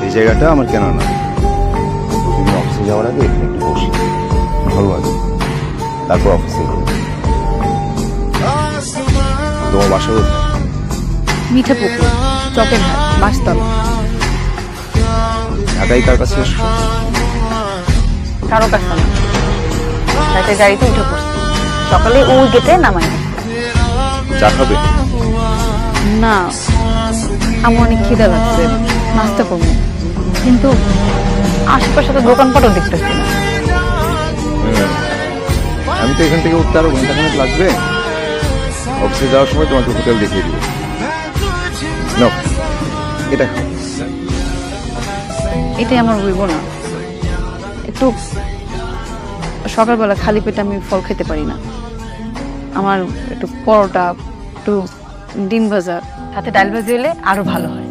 এই জায়গাটা আমার কেন না, তুমি অফিসে যাওয়ার আগে এখানে একটু বসি, ভালো লাগে, তারপর অফিসে যাবো। তোমার বাসা কোথায়? মিঠা পুকুর, চকের হাট, বাসতলা। ঢাকায় কার কাছে এসছো? কারো কাছে না, রাতে গাড়িতে উঠে পড়ছি, সকালে ওই গেটে নামাই। চা খাবে? না, আমার অনেক খিদা লাগছে, নাস্তা করবো, কিন্তু আশেপাশে তো দোকানপাটও দেখতেছি না। আমি তো এখান থেকে উঠতে আরো ঘন্টাখানেক লাগবে। অফিসে যাওয়ার সময় তোমাকে হোটেল দেখিয়ে দিব। নাও, এটা খাও। এটাই আমার হইব না। একটু সকালবেলা খালি পেটে আমি ফল খেতে পারি না। আমার একটু পরোটা, একটু ডিম ভাজা, সাথে ডাল ভাজি হলে আরো ভালো হয়।